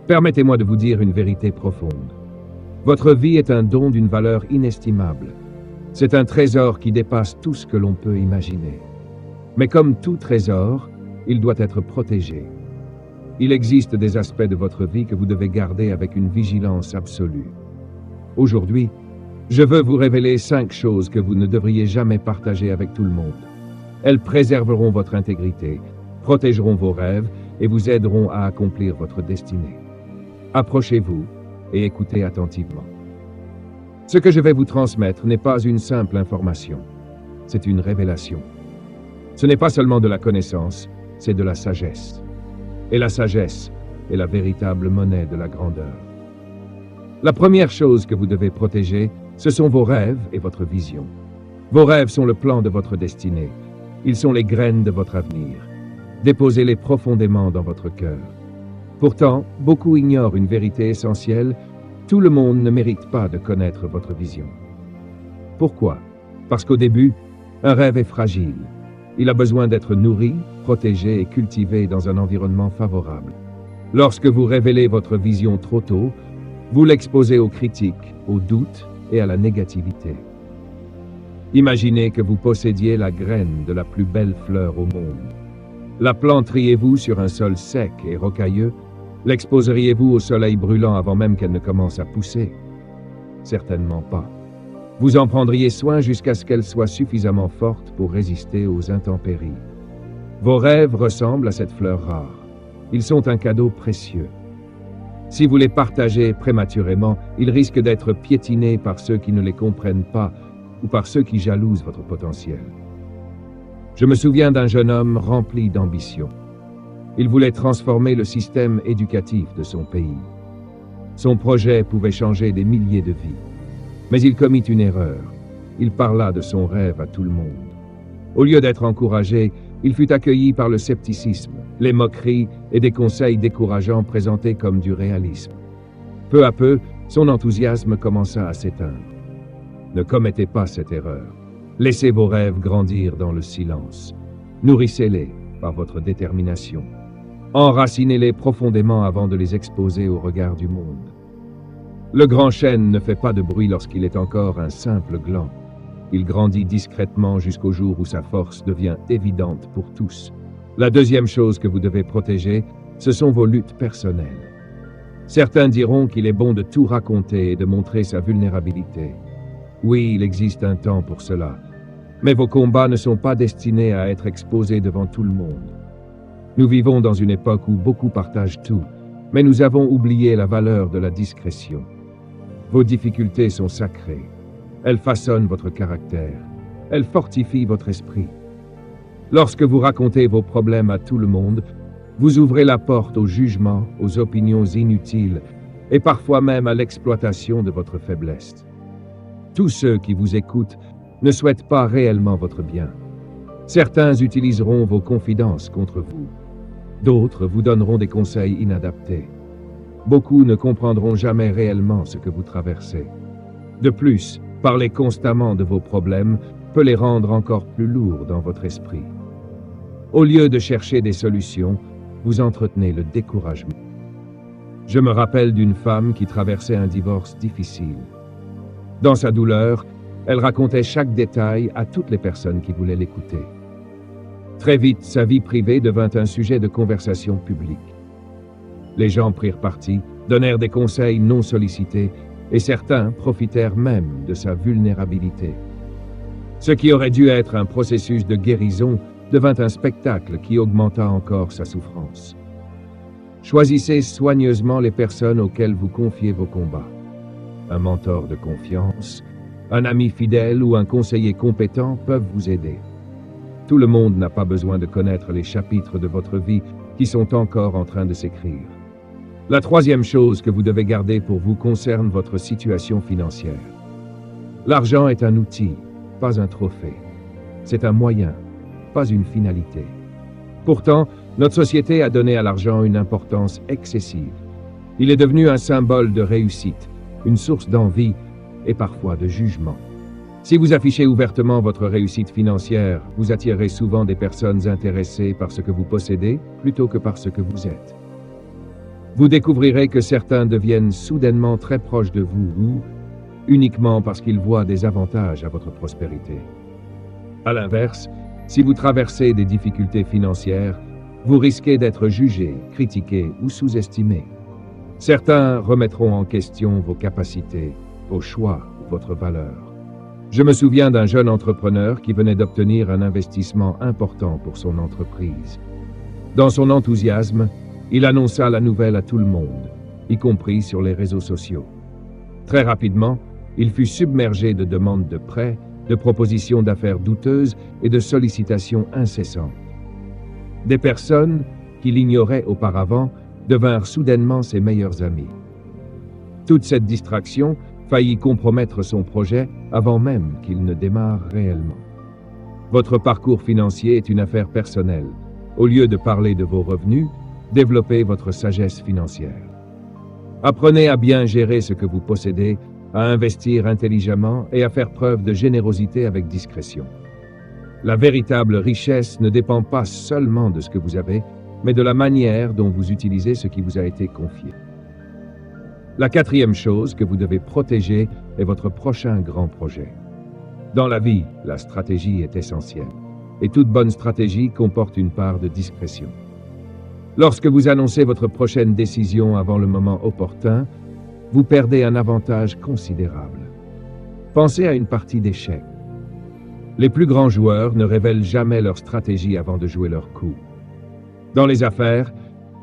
Permettez-moi de vous dire une vérité profonde. Votre vie est un don d'une valeur inestimable. C'est un trésor qui dépasse tout ce que l'on peut imaginer. Mais comme tout trésor, il doit être protégé. Il existe des aspects de votre vie que vous devez garder avec une vigilance absolue. Aujourd'hui, je veux vous révéler 5 choses que vous ne devriez jamais partager avec tout le monde. Elles préserveront votre intégrité, protégeront vos rêves et vous aideront à accomplir votre destinée. Approchez-vous et écoutez attentivement. Ce que je vais vous transmettre n'est pas une simple information, c'est une révélation. Ce n'est pas seulement de la connaissance, c'est de la sagesse. Et la sagesse est la véritable monnaie de la grandeur. La première chose que vous devez protéger, ce sont vos rêves et votre vision. Vos rêves sont le plan de votre destinée. Ils sont les graines de votre avenir. Déposez-les profondément dans votre cœur. Pourtant, beaucoup ignorent une vérité essentielle. Tout le monde ne mérite pas de connaître votre vision. Pourquoi? Parce qu'au début, un rêve est fragile. Il a besoin d'être nourri, protégé et cultivé dans un environnement favorable. Lorsque vous révélez votre vision trop tôt, vous l'exposez aux critiques, aux doutes et à la négativité. Imaginez que vous possédiez la graine de la plus belle fleur au monde. La planteriez-vous sur un sol sec et rocailleux? L'exposeriez-vous au soleil brûlant avant même qu'elle ne commence à pousser? Certainement pas. Vous en prendriez soin jusqu'à ce qu'elle soit suffisamment forte pour résister aux intempéries. Vos rêves ressemblent à cette fleur rare. Ils sont un cadeau précieux. Si vous les partagez prématurément, ils risquent d'être piétinés par ceux qui ne les comprennent pas ou par ceux qui jalousent votre potentiel. Je me souviens d'un jeune homme rempli d'ambition. Il voulait transformer le système éducatif de son pays. Son projet pouvait changer des milliers de vies. Mais il commit une erreur. Il parla de son rêve à tout le monde. Au lieu d'être encouragé, il fut accueilli par le scepticisme, les moqueries et des conseils décourageants présentés comme du réalisme. Peu à peu, son enthousiasme commença à s'éteindre. Ne commettez pas cette erreur. Laissez vos rêves grandir dans le silence. Nourrissez-les par votre détermination. Enracinez-les profondément avant de les exposer au regard du monde. Le grand chêne ne fait pas de bruit lorsqu'il est encore un simple gland. Il grandit discrètement jusqu'au jour où sa force devient évidente pour tous. La deuxième chose que vous devez protéger, ce sont vos luttes personnelles. Certains diront qu'il est bon de tout raconter et de montrer sa vulnérabilité. Oui, il existe un temps pour cela. Mais vos combats ne sont pas destinés à être exposés devant tout le monde. Nous vivons dans une époque où beaucoup partagent tout, mais nous avons oublié la valeur de la discrétion. Vos difficultés sont sacrées. Elles façonnent votre caractère. Elles fortifient votre esprit. Lorsque vous racontez vos problèmes à tout le monde, vous ouvrez la porte au jugement, aux opinions inutiles et parfois même à l'exploitation de votre faiblesse. Tous ceux qui vous écoutent ne souhaitent pas réellement votre bien. Certains utiliseront vos confidences contre vous. D'autres vous donneront des conseils inadaptés. Beaucoup ne comprendront jamais réellement ce que vous traversez. De plus, parler constamment de vos problèmes peut les rendre encore plus lourds dans votre esprit. Au lieu de chercher des solutions, vous entretenez le découragement. Je me rappelle d'une femme qui traversait un divorce difficile. Dans sa douleur, elle racontait chaque détail à toutes les personnes qui voulaient l'écouter. Très vite, sa vie privée devint un sujet de conversation publique. Les gens prirent parti, donnèrent des conseils non sollicités, et certains profitèrent même de sa vulnérabilité. Ce qui aurait dû être un processus de guérison devint un spectacle qui augmenta encore sa souffrance. Choisissez soigneusement les personnes auxquelles vous confiez vos combats. Un mentor de confiance, un ami fidèle ou un conseiller compétent peuvent vous aider. Tout le monde n'a pas besoin de connaître les chapitres de votre vie qui sont encore en train de s'écrire. La troisième chose que vous devez garder pour vous concerne votre situation financière. L'argent est un outil, pas un trophée. C'est un moyen, pas une finalité. Pourtant, notre société a donné à l'argent une importance excessive. Il est devenu un symbole de réussite, une source d'envie et parfois de jugement. Si vous affichez ouvertement votre réussite financière, vous attirerez souvent des personnes intéressées par ce que vous possédez plutôt que par ce que vous êtes. Vous découvrirez que certains deviennent soudainement très proches de vous ou uniquement parce qu'ils voient des avantages à votre prospérité. À l'inverse, si vous traversez des difficultés financières, vous risquez d'être jugé, critiqué ou sous-estimé. Certains remettront en question vos capacités, vos choix ou votre valeur. Je me souviens d'un jeune entrepreneur qui venait d'obtenir un investissement important pour son entreprise. Dans son enthousiasme, il annonça la nouvelle à tout le monde, y compris sur les réseaux sociaux. Très rapidement, il fut submergé de demandes de prêts, de propositions d'affaires douteuses et de sollicitations incessantes. Des personnes qui l'ignoraient auparavant devinrent soudainement ses meilleurs amis. Toute cette distraction faillit compromettre son projet avant même qu'il ne démarre réellement. Votre parcours financier est une affaire personnelle. Au lieu de parler de vos revenus, développez votre sagesse financière. Apprenez à bien gérer ce que vous possédez, à investir intelligemment et à faire preuve de générosité avec discrétion. La véritable richesse ne dépend pas seulement de ce que vous avez, mais de la manière dont vous utilisez ce qui vous a été confié. La quatrième chose que vous devez protéger est votre prochain grand projet. Dans la vie, la stratégie est essentielle, et toute bonne stratégie comporte une part de discrétion. Lorsque vous annoncez votre prochaine décision avant le moment opportun, vous perdez un avantage considérable. Pensez à une partie d'échecs. Les plus grands joueurs ne révèlent jamais leur stratégie avant de jouer leur coup. Dans les affaires,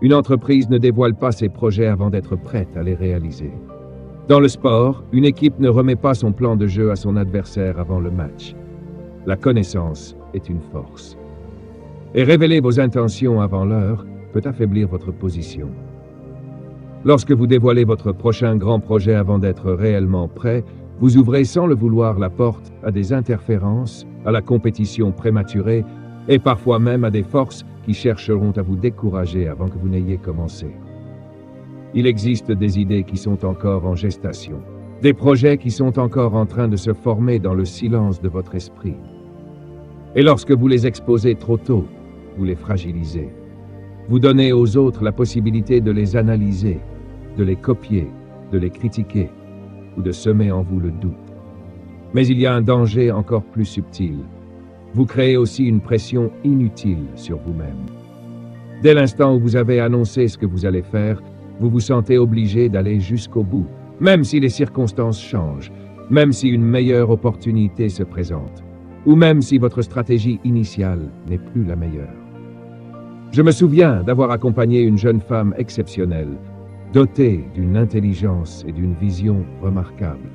une entreprise ne dévoile pas ses projets avant d'être prête à les réaliser. Dans le sport, une équipe ne remet pas son plan de jeu à son adversaire avant le match. La connaissance est une force. Et révéler vos intentions avant l'heure peut affaiblir votre position. Lorsque vous dévoilez votre prochain grand projet avant d'être réellement prêt, vous ouvrez sans le vouloir la porte à des interférences, à la compétition prématurée et parfois même à des forces qui chercheront à vous décourager avant que vous n'ayez commencé. Il existe des idées qui sont encore en gestation, des projets qui sont encore en train de se former dans le silence de votre esprit. Et lorsque vous les exposez trop tôt, vous les fragilisez. Vous donnez aux autres la possibilité de les analyser, de les copier, de les critiquer ou de semer en vous le doute. Mais il y a un danger encore plus subtil. Vous créez aussi une pression inutile sur vous-même. Dès l'instant où vous avez annoncé ce que vous allez faire, vous vous sentez obligé d'aller jusqu'au bout, même si les circonstances changent, même si une meilleure opportunité se présente, ou même si votre stratégie initiale n'est plus la meilleure. Je me souviens d'avoir accompagné une jeune femme exceptionnelle, dotée d'une intelligence et d'une vision remarquables.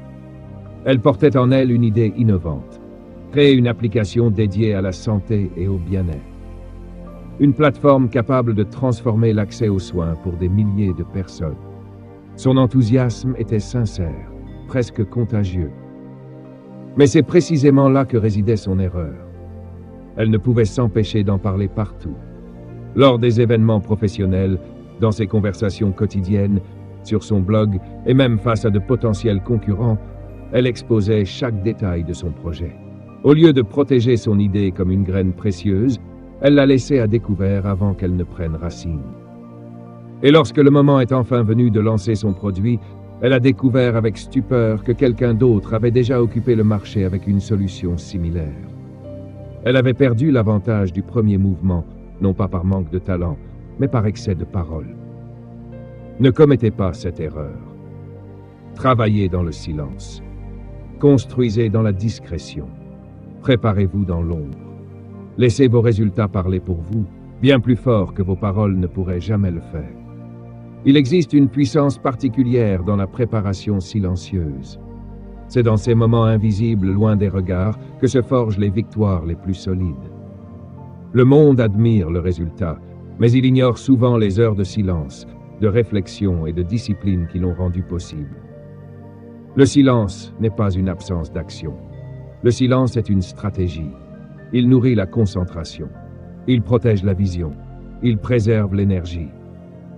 Elle portait en elle une idée innovante, créer une application dédiée à la santé et au bien-être. Une plateforme capable de transformer l'accès aux soins pour des milliers de personnes. Son enthousiasme était sincère, presque contagieux. Mais c'est précisément là que résidait son erreur. Elle ne pouvait s'empêcher d'en parler partout. Lors des événements professionnels, dans ses conversations quotidiennes, sur son blog et même face à de potentiels concurrents, elle exposait chaque détail de son projet. Au lieu de protéger son idée comme une graine précieuse, elle la laissait à découvert avant qu'elle ne prenne racine. Et lorsque le moment est enfin venu de lancer son produit, elle a découvert avec stupeur que quelqu'un d'autre avait déjà occupé le marché avec une solution similaire. Elle avait perdu l'avantage du premier mouvement, non pas par manque de talent, mais par excès de parole. Ne commettez pas cette erreur. Travaillez dans le silence. Construisez dans la discrétion. Préparez-vous dans l'ombre. Laissez vos résultats parler pour vous, bien plus fort que vos paroles ne pourraient jamais le faire. Il existe une puissance particulière dans la préparation silencieuse. C'est dans ces moments invisibles, loin des regards, que se forgent les victoires les plus solides. Le monde admire le résultat, mais il ignore souvent les heures de silence, de réflexion et de discipline qui l'ont rendu possible. Le silence n'est pas une absence d'action. Le silence est une stratégie. Il nourrit la concentration. Il protège la vision. Il préserve l'énergie.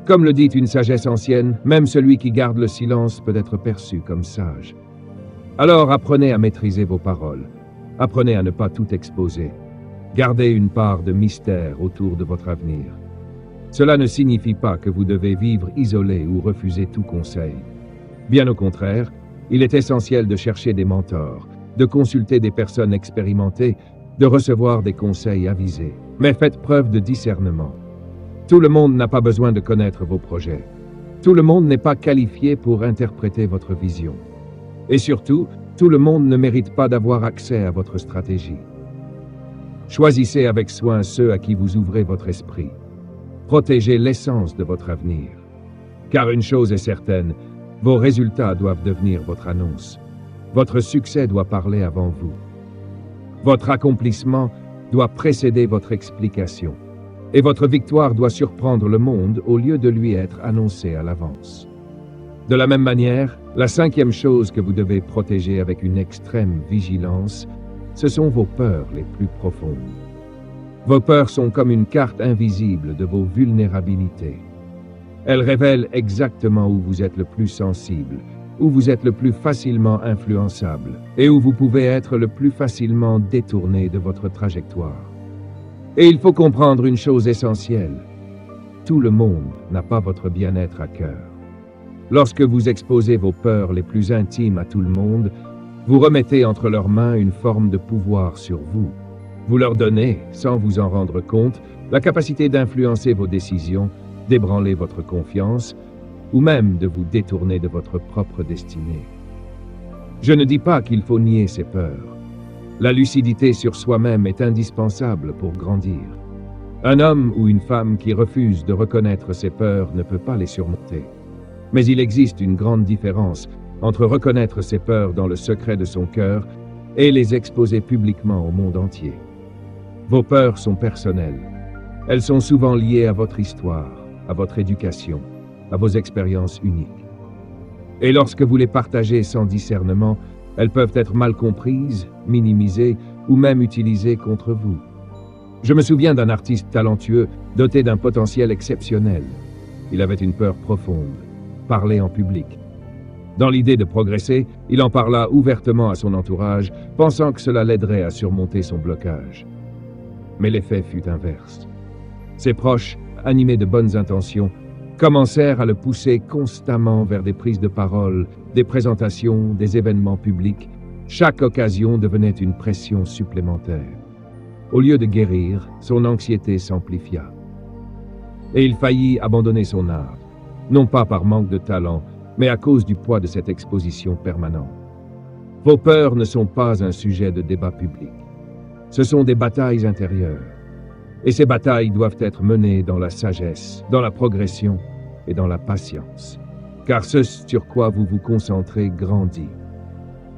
Comme le dit une sagesse ancienne, même celui qui garde le silence peut être perçu comme sage. Alors apprenez à maîtriser vos paroles. Apprenez à ne pas tout exposer. Gardez une part de mystère autour de votre avenir. Cela ne signifie pas que vous devez vivre isolé ou refuser tout conseil. Bien au contraire, il est essentiel de chercher des mentors, de consulter des personnes expérimentées, de recevoir des conseils avisés. Mais faites preuve de discernement. Tout le monde n'a pas besoin de connaître vos projets. Tout le monde n'est pas qualifié pour interpréter votre vision. Et surtout, tout le monde ne mérite pas d'avoir accès à votre stratégie. Choisissez avec soin ceux à qui vous ouvrez votre esprit. Protégez l'essence de votre avenir. Car une chose est certaine, vos résultats doivent devenir votre annonce. Votre succès doit parler avant vous. Votre accomplissement doit précéder votre explication. Et votre victoire doit surprendre le monde au lieu de lui être annoncée à l'avance. De la même manière, la cinquième chose que vous devez protéger avec une extrême vigilance, ce sont vos peurs les plus profondes. Vos peurs sont comme une carte invisible de vos vulnérabilités. Elles révèlent exactement où vous êtes le plus sensible, où vous êtes le plus facilement influençable et où vous pouvez être le plus facilement détourné de votre trajectoire. Et il faut comprendre une chose essentielle. Tout le monde n'a pas votre bien-être à cœur. Lorsque vous exposez vos peurs les plus intimes à tout le monde, vous remettez entre leurs mains une forme de pouvoir sur vous. Vous leur donnez, sans vous en rendre compte, la capacité d'influencer vos décisions, d'ébranler votre confiance, ou même de vous détourner de votre propre destinée. Je ne dis pas qu'il faut nier ses peurs. La lucidité sur soi-même est indispensable pour grandir. Un homme ou une femme qui refuse de reconnaître ses peurs ne peut pas les surmonter. Mais il existe une grande différence entre reconnaître ses peurs dans le secret de son cœur et les exposer publiquement au monde entier. Vos peurs sont personnelles. Elles sont souvent liées à votre histoire, à votre éducation, à vos expériences uniques. Et lorsque vous les partagez sans discernement, elles peuvent être mal comprises, minimisées ou même utilisées contre vous. Je me souviens d'un artiste talentueux, doté d'un potentiel exceptionnel. Il avait une peur profonde, parler en public. Dans l'idée de progresser, il en parla ouvertement à son entourage, pensant que cela l'aiderait à surmonter son blocage. Mais l'effet fut inverse. Ses proches, animés de bonnes intentions, commencèrent à le pousser constamment vers des prises de parole, des présentations, des événements publics. Chaque occasion devenait une pression supplémentaire. Au lieu de guérir, son anxiété s'amplifia. Et il faillit abandonner son art, non pas par manque de talent, mais à cause du poids de cette exposition permanente. Vos peurs ne sont pas un sujet de débat public. Ce sont des batailles intérieures. Et ces batailles doivent être menées dans la sagesse, dans la progression et dans la patience. Car ce sur quoi vous vous concentrez grandit.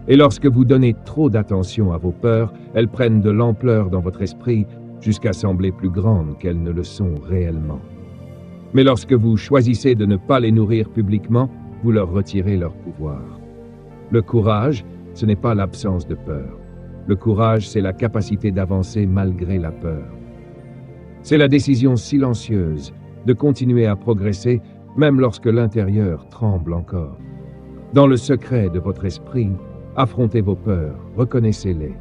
Et lorsque vous donnez trop d'attention à vos peurs, elles prennent de l'ampleur dans votre esprit jusqu'à sembler plus grandes qu'elles ne le sont réellement. Mais lorsque vous choisissez de ne pas les nourrir publiquement, vous leur retirez leur pouvoir. Le courage, ce n'est pas l'absence de peur. Le courage, c'est la capacité d'avancer malgré la peur. C'est la décision silencieuse de continuer à progresser même lorsque l'intérieur tremble encore. Dans le secret de votre esprit, affrontez vos peurs, reconnaissez-les,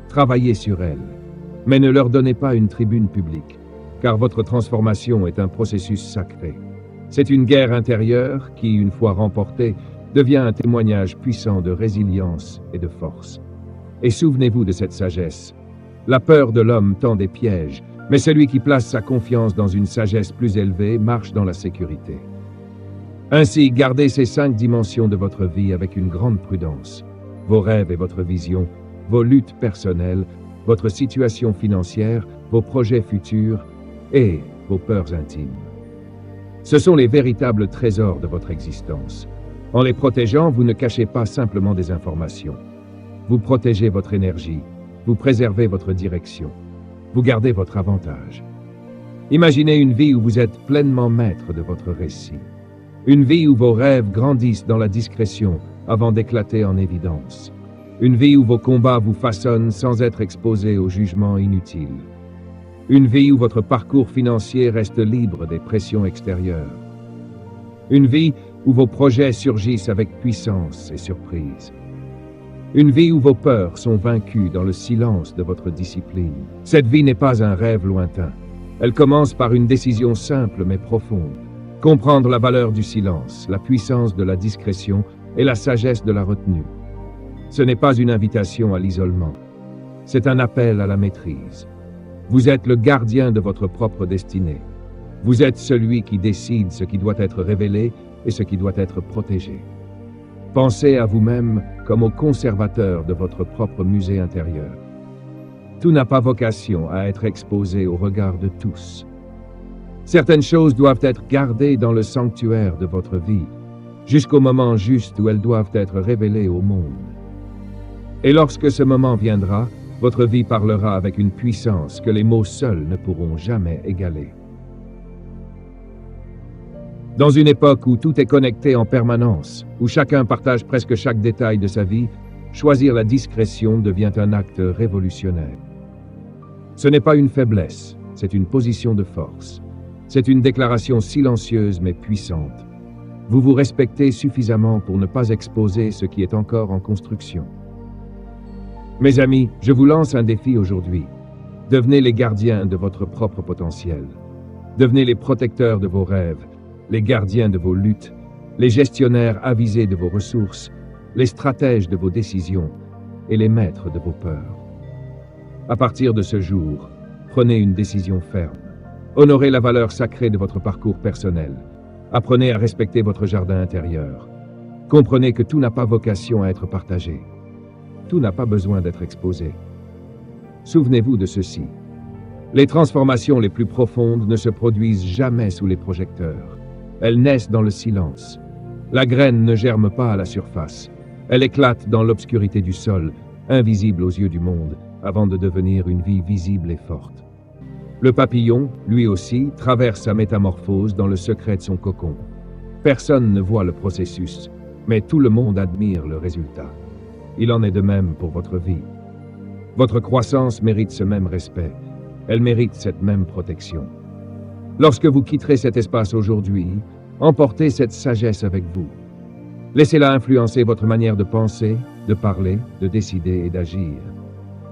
travaillez sur elles, mais ne leur donnez pas une tribune publique, car votre transformation est un processus sacré. C'est une guerre intérieure qui, une fois remportée, devient un témoignage puissant de résilience et de force. Et souvenez-vous de cette sagesse. La peur de l'homme tend des pièges, mais celui qui place sa confiance dans une sagesse plus élevée marche dans la sécurité. Ainsi, gardez ces 5 dimensions de votre vie avec une grande prudence. Vos rêves et votre vision, vos luttes personnelles, votre situation financière, vos projets futurs et vos peurs intimes. Ce sont les véritables trésors de votre existence. En les protégeant, vous ne cachez pas simplement des informations. Vous protégez votre énergie, vous préservez votre direction, vous gardez votre avantage. Imaginez une vie où vous êtes pleinement maître de votre récit. Une vie où vos rêves grandissent dans la discrétion avant d'éclater en évidence. Une vie où vos combats vous façonnent sans être exposés aux jugements inutiles. Une vie où votre parcours financier reste libre des pressions extérieures. Une vie où vos projets surgissent avec puissance et surprise. Une vie où vos peurs sont vaincues dans le silence de votre discipline. Cette vie n'est pas un rêve lointain. Elle commence par une décision simple mais profonde. Comprendre la valeur du silence, la puissance de la discrétion et la sagesse de la retenue. Ce n'est pas une invitation à l'isolement. C'est un appel à la maîtrise. Vous êtes le gardien de votre propre destinée. Vous êtes celui qui décide ce qui doit être révélé et ce qui doit être protégé. Pensez à vous-même comme au conservateur de votre propre musée intérieur. Tout n'a pas vocation à être exposé au regard de tous. Certaines choses doivent être gardées dans le sanctuaire de votre vie, jusqu'au moment juste où elles doivent être révélées au monde. Et lorsque ce moment viendra, votre vie parlera avec une puissance que les mots seuls ne pourront jamais égaler. Dans une époque où tout est connecté en permanence, où chacun partage presque chaque détail de sa vie, choisir la discrétion devient un acte révolutionnaire. Ce n'est pas une faiblesse, c'est une position de force. C'est une déclaration silencieuse mais puissante. Vous vous respectez suffisamment pour ne pas exposer ce qui est encore en construction. Mes amis, je vous lance un défi aujourd'hui. Devenez les gardiens de votre propre potentiel. Devenez les protecteurs de vos rêves, les gardiens de vos luttes, les gestionnaires avisés de vos ressources, les stratèges de vos décisions et les maîtres de vos peurs. À partir de ce jour, prenez une décision ferme. Honorez la valeur sacrée de votre parcours personnel. Apprenez à respecter votre jardin intérieur. Comprenez que tout n'a pas vocation à être partagé. Tout n'a pas besoin d'être exposé. Souvenez-vous de ceci. Les transformations les plus profondes ne se produisent jamais sous les projecteurs. Elles naissent dans le silence. La graine ne germe pas à la surface. Elle éclate dans l'obscurité du sol, invisible aux yeux du monde, avant de devenir une vie visible et forte. Le papillon, lui aussi, traverse sa métamorphose dans le secret de son cocon. Personne ne voit le processus, mais tout le monde admire le résultat. Il en est de même pour votre vie. Votre croissance mérite ce même respect. Elle mérite cette même protection. Lorsque vous quitterez cet espace aujourd'hui, emportez cette sagesse avec vous. Laissez-la influencer votre manière de penser, de parler, de décider et d'agir.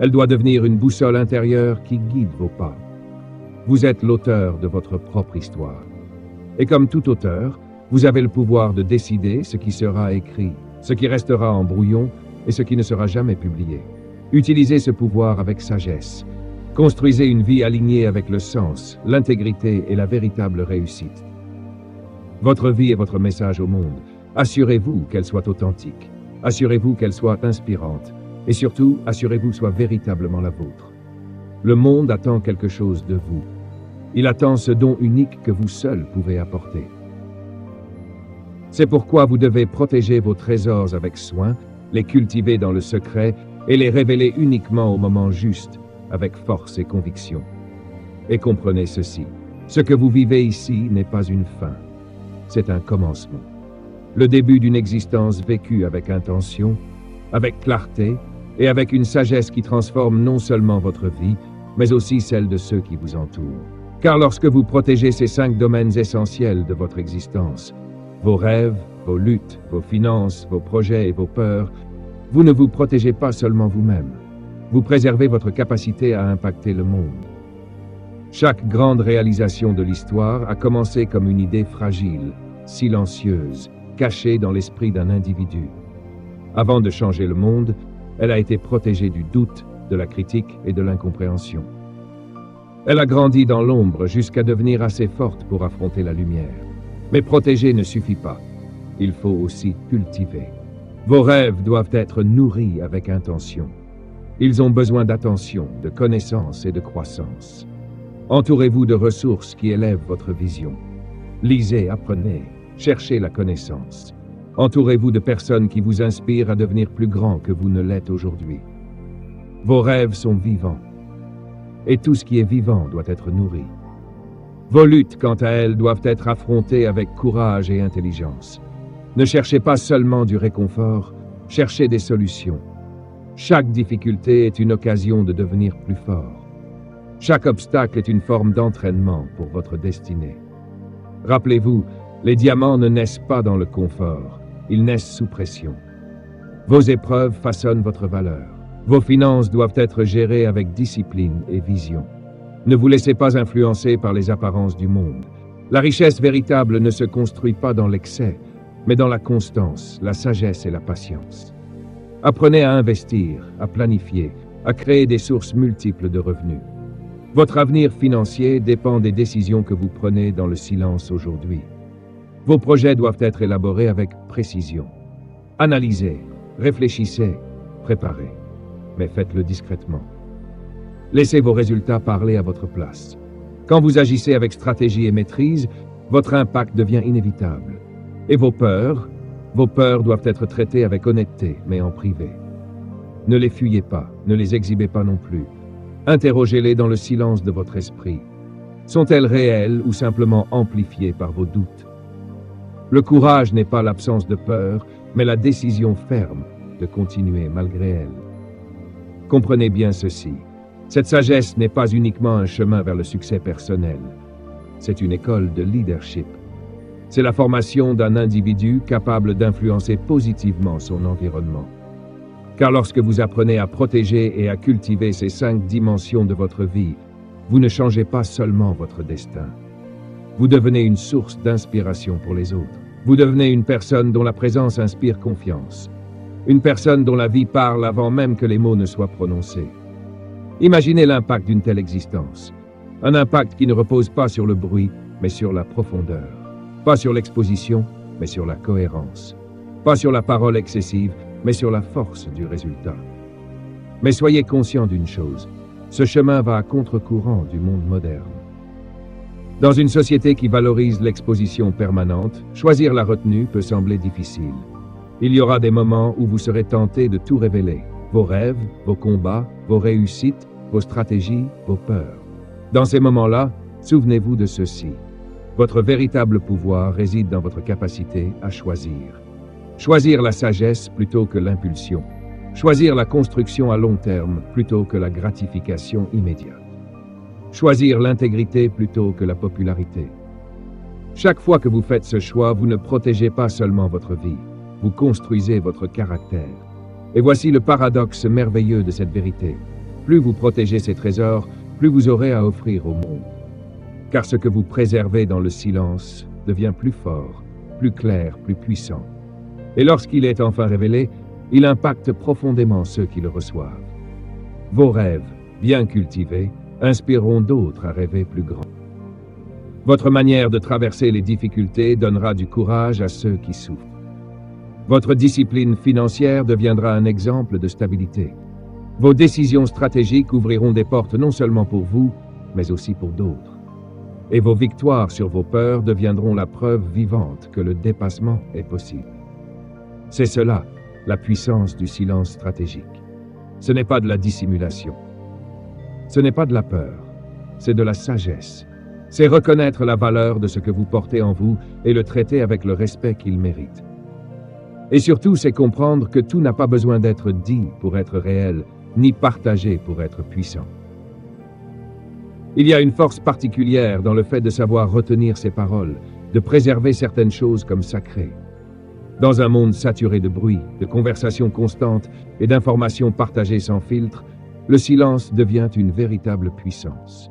Elle doit devenir une boussole intérieure qui guide vos pas. Vous êtes l'auteur de votre propre histoire. Et comme tout auteur, vous avez le pouvoir de décider ce qui sera écrit, ce qui restera en brouillon et ce qui ne sera jamais publié. Utilisez ce pouvoir avec sagesse. Construisez une vie alignée avec le sens, l'intégrité et la véritable réussite. Votre vie est votre message au monde. Assurez-vous qu'elle soit authentique. Assurez-vous qu'elle soit inspirante. Et surtout, assurez-vous soit véritablement la vôtre. Le monde attend quelque chose de vous. Il attend ce don unique que vous seul pouvez apporter. C'est pourquoi vous devez protéger vos trésors avec soin, les cultiver dans le secret et les révéler uniquement au moment juste, avec force et conviction. Et comprenez ceci, ce que vous vivez ici n'est pas une fin, c'est un commencement. Le début d'une existence vécue avec intention, avec clarté et avec une sagesse qui transforme non seulement votre vie, mais aussi celle de ceux qui vous entourent. Car lorsque vous protégez ces 5 domaines essentiels de votre existence, vos rêves, vos luttes, vos finances, vos projets et vos peurs, vous ne vous protégez pas seulement vous-même. Vous préservez votre capacité à impacter le monde. Chaque grande réalisation de l'histoire a commencé comme une idée fragile, silencieuse, cachée dans l'esprit d'un individu. Avant de changer le monde, elle a été protégée du doute, de la critique et de l'incompréhension. Elle a grandi dans l'ombre jusqu'à devenir assez forte pour affronter la lumière. Mais protéger ne suffit pas. Il faut aussi cultiver. Vos rêves doivent être nourris avec intention. Ils ont besoin d'attention, de connaissance et de croissance. Entourez-vous de ressources qui élèvent votre vision. Lisez, apprenez, cherchez la connaissance. Entourez-vous de personnes qui vous inspirent à devenir plus grand que vous ne l'êtes aujourd'hui. Vos rêves sont vivants. Et tout ce qui est vivant doit être nourri. Vos luttes, quant à elles, doivent être affrontées avec courage et intelligence. Ne cherchez pas seulement du réconfort, cherchez des solutions. Chaque difficulté est une occasion de devenir plus fort. Chaque obstacle est une forme d'entraînement pour votre destinée. Rappelez-vous, les diamants ne naissent pas dans le confort, ils naissent sous pression. Vos épreuves façonnent votre valeur. Vos finances doivent être gérées avec discipline et vision. Ne vous laissez pas influencer par les apparences du monde. La richesse véritable ne se construit pas dans l'excès, mais dans la constance, la sagesse et la patience. Apprenez à investir, à planifier, à créer des sources multiples de revenus. Votre avenir financier dépend des décisions que vous prenez dans le silence aujourd'hui. Vos projets doivent être élaborés avec précision. Analysez, réfléchissez, préparez, mais faites-le discrètement. Laissez vos résultats parler à votre place. Quand vous agissez avec stratégie et maîtrise, votre impact devient inévitable. Et vos peurs doivent être traitées avec honnêteté, mais en privé. Ne les fuyez pas, ne les exhibez pas non plus. Interrogez-les dans le silence de votre esprit. Sont-elles réelles ou simplement amplifiées par vos doutes? Le courage n'est pas l'absence de peur, mais la décision ferme de continuer malgré elle. Comprenez bien ceci. Cette sagesse n'est pas uniquement un chemin vers le succès personnel. C'est une école de leadership. C'est la formation d'un individu capable d'influencer positivement son environnement. Car lorsque vous apprenez à protéger et à cultiver ces 5 dimensions de votre vie, vous ne changez pas seulement votre destin. Vous devenez une source d'inspiration pour les autres. Vous devenez une personne dont la présence inspire confiance. Une personne dont la vie parle avant même que les mots ne soient prononcés. Imaginez l'impact d'une telle existence. Un impact qui ne repose pas sur le bruit, mais sur la profondeur. Pas sur l'exposition, mais sur la cohérence. Pas sur la parole excessive, mais sur la force du résultat. Mais soyez conscient d'une chose, ce chemin va à contre-courant du monde moderne. Dans une société qui valorise l'exposition permanente, choisir la retenue peut sembler difficile. Il y aura des moments où vous serez tenté de tout révéler. Vos rêves, vos combats, vos réussites, vos stratégies, vos peurs. Dans ces moments-là, souvenez-vous de ceci. Votre véritable pouvoir réside dans votre capacité à choisir. Choisir la sagesse plutôt que l'impulsion. Choisir la construction à long terme plutôt que la gratification immédiate. Choisir l'intégrité plutôt que la popularité. Chaque fois que vous faites ce choix, vous ne protégez pas seulement votre vie, vous construisez votre caractère. Et voici le paradoxe merveilleux de cette vérité. Plus vous protégez ces trésors, plus vous aurez à offrir au monde. Car ce que vous préservez dans le silence devient plus fort, plus clair, plus puissant. Et lorsqu'il est enfin révélé, il impacte profondément ceux qui le reçoivent. Vos rêves, bien cultivés, inspireront d'autres à rêver plus grand. Votre manière de traverser les difficultés donnera du courage à ceux qui souffrent. Votre discipline financière deviendra un exemple de stabilité. Vos décisions stratégiques ouvriront des portes non seulement pour vous, mais aussi pour d'autres. Et vos victoires sur vos peurs deviendront la preuve vivante que le dépassement est possible. C'est cela, la puissance du silence stratégique. Ce n'est pas de la dissimulation. Ce n'est pas de la peur. C'est de la sagesse. C'est reconnaître la valeur de ce que vous portez en vous et le traiter avec le respect qu'il mérite. Et surtout, c'est comprendre que tout n'a pas besoin d'être dit pour être réel, ni partagé pour être puissant. Il y a une force particulière dans le fait de savoir retenir ses paroles, de préserver certaines choses comme sacrées. Dans un monde saturé de bruit, de conversations constantes et d'informations partagées sans filtre, le silence devient une véritable puissance.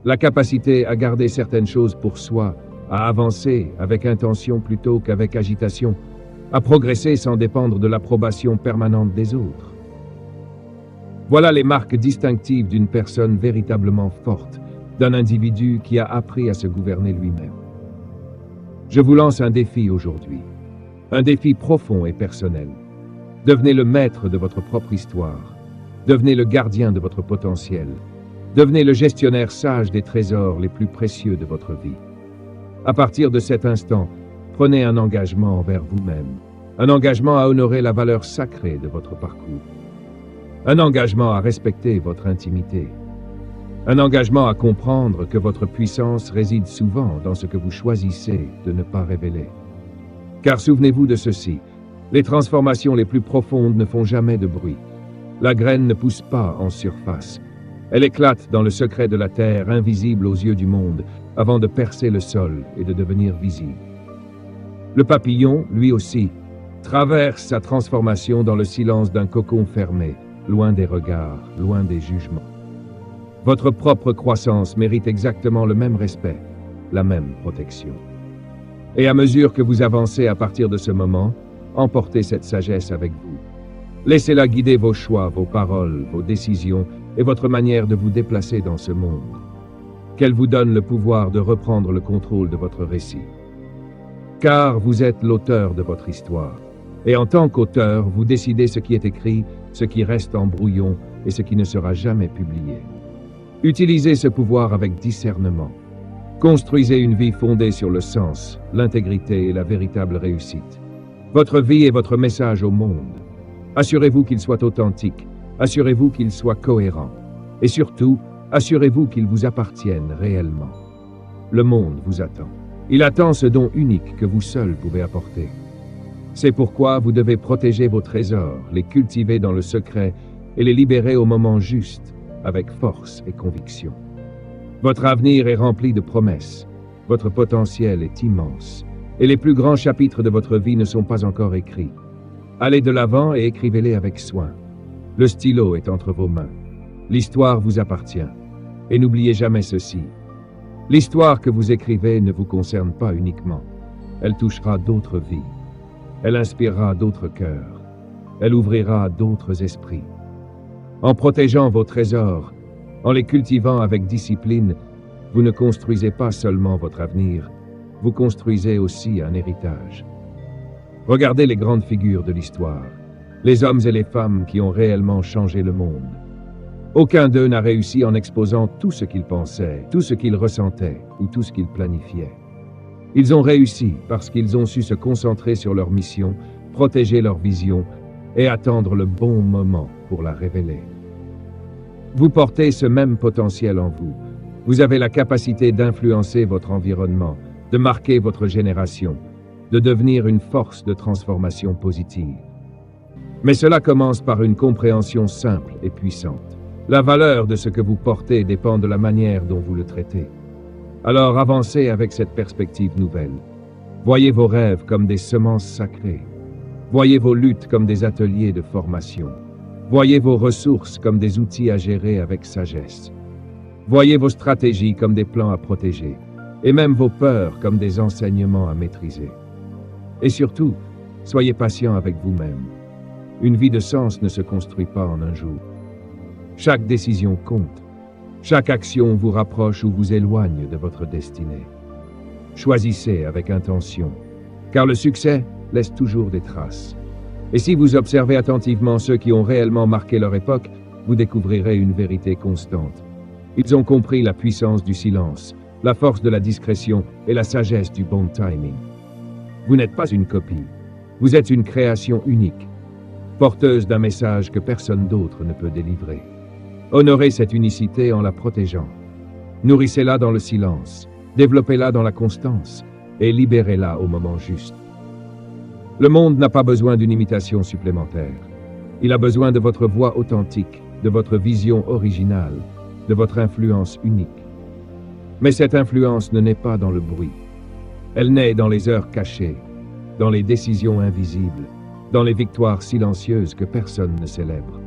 La capacité à garder certaines choses pour soi, à avancer avec intention plutôt qu'avec agitation, à progresser sans dépendre de l'approbation permanente des autres. Voilà les marques distinctives d'une personne véritablement forte, d'un individu qui a appris à se gouverner lui-même. Je vous lance un défi aujourd'hui, un défi profond et personnel. Devenez le maître de votre propre histoire, devenez le gardien de votre potentiel, devenez le gestionnaire sage des trésors les plus précieux de votre vie. À partir de cet instant, prenez un engagement envers vous-même, un engagement à honorer la valeur sacrée de votre parcours, un engagement à respecter votre intimité, un engagement à comprendre que votre puissance réside souvent dans ce que vous choisissez de ne pas révéler. Car souvenez-vous de ceci, les transformations les plus profondes ne font jamais de bruit. La graine ne pousse pas en surface. Elle éclate dans le secret de la terre, invisible aux yeux du monde, avant de percer le sol et de devenir visible. Le papillon, lui aussi, traverse sa transformation dans le silence d'un cocon fermé, loin des regards, loin des jugements. Votre propre croissance mérite exactement le même respect, la même protection. Et à mesure que vous avancez à partir de ce moment, emportez cette sagesse avec vous. Laissez-la guider vos choix, vos paroles, vos décisions et votre manière de vous déplacer dans ce monde. Qu'elle vous donne le pouvoir de reprendre le contrôle de votre récit. Car vous êtes l'auteur de votre histoire. Et en tant qu'auteur, vous décidez ce qui est écrit, ce qui reste en brouillon et ce qui ne sera jamais publié. Utilisez ce pouvoir avec discernement. Construisez une vie fondée sur le sens, l'intégrité et la véritable réussite. Votre vie est votre message au monde. Assurez-vous qu'il soit authentique, assurez-vous qu'il soit cohérent. Et surtout, assurez-vous qu'il vous appartienne réellement. Le monde vous attend. Il attend ce don unique que vous seul pouvez apporter. C'est pourquoi vous devez protéger vos trésors, les cultiver dans le secret et les libérer au moment juste, avec force et conviction. Votre avenir est rempli de promesses. Votre potentiel est immense. Et les plus grands chapitres de votre vie ne sont pas encore écrits. Allez de l'avant et écrivez-les avec soin. Le stylo est entre vos mains. L'histoire vous appartient. Et n'oubliez jamais ceci. L'histoire que vous écrivez ne vous concerne pas uniquement. Elle touchera d'autres vies. Elle inspirera d'autres cœurs. Elle ouvrira d'autres esprits. En protégeant vos trésors, en les cultivant avec discipline, vous ne construisez pas seulement votre avenir, vous construisez aussi un héritage. Regardez les grandes figures de l'histoire, les hommes et les femmes qui ont réellement changé le monde. Aucun d'eux n'a réussi en exposant tout ce qu'ils pensaient, tout ce qu'ils ressentaient ou tout ce qu'ils planifiaient. Ils ont réussi parce qu'ils ont su se concentrer sur leur mission, protéger leur vision et attendre le bon moment pour la révéler. Vous portez ce même potentiel en vous. Vous avez la capacité d'influencer votre environnement, de marquer votre génération, de devenir une force de transformation positive. Mais cela commence par une compréhension simple et puissante. La valeur de ce que vous portez dépend de la manière dont vous le traitez. Alors avancez avec cette perspective nouvelle. Voyez vos rêves comme des semences sacrées. Voyez vos luttes comme des ateliers de formation. Voyez vos ressources comme des outils à gérer avec sagesse. Voyez vos stratégies comme des plans à protéger, et même vos peurs comme des enseignements à maîtriser. Et surtout, soyez patient avec vous-même. Une vie de sens ne se construit pas en un jour. Chaque décision compte. Chaque action vous rapproche ou vous éloigne de votre destinée. Choisissez avec intention, car le succès laisse toujours des traces. Et si vous observez attentivement ceux qui ont réellement marqué leur époque, vous découvrirez une vérité constante. Ils ont compris la puissance du silence, la force de la discrétion et la sagesse du bon timing. Vous n'êtes pas une copie. Vous êtes une création unique, porteuse d'un message que personne d'autre ne peut délivrer. Honorez cette unicité en la protégeant. Nourrissez-la dans le silence, développez-la dans la constance et libérez-la au moment juste. Le monde n'a pas besoin d'une imitation supplémentaire. Il a besoin de votre voix authentique, de votre vision originale, de votre influence unique. Mais cette influence ne naît pas dans le bruit. Elle naît dans les heures cachées, dans les décisions invisibles, dans les victoires silencieuses que personne ne célèbre.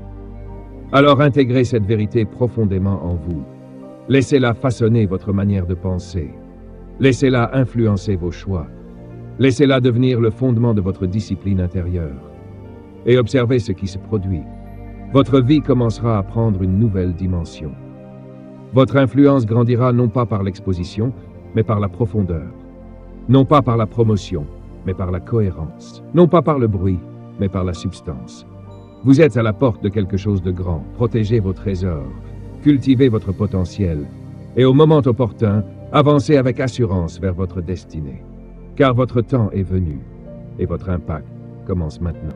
Alors intégrez cette vérité profondément en vous. Laissez-la façonner votre manière de penser. Laissez-la influencer vos choix. Laissez-la devenir le fondement de votre discipline intérieure. Et observez ce qui se produit. Votre vie commencera à prendre une nouvelle dimension. Votre influence grandira non pas par l'exposition, mais par la profondeur. Non pas par la promotion, mais par la cohérence. Non pas par le bruit, mais par la substance. Vous êtes à la porte de quelque chose de grand. Protégez vos trésors, cultivez votre potentiel, et au moment opportun, avancez avec assurance vers votre destinée. Car votre temps est venu, et votre impact commence maintenant.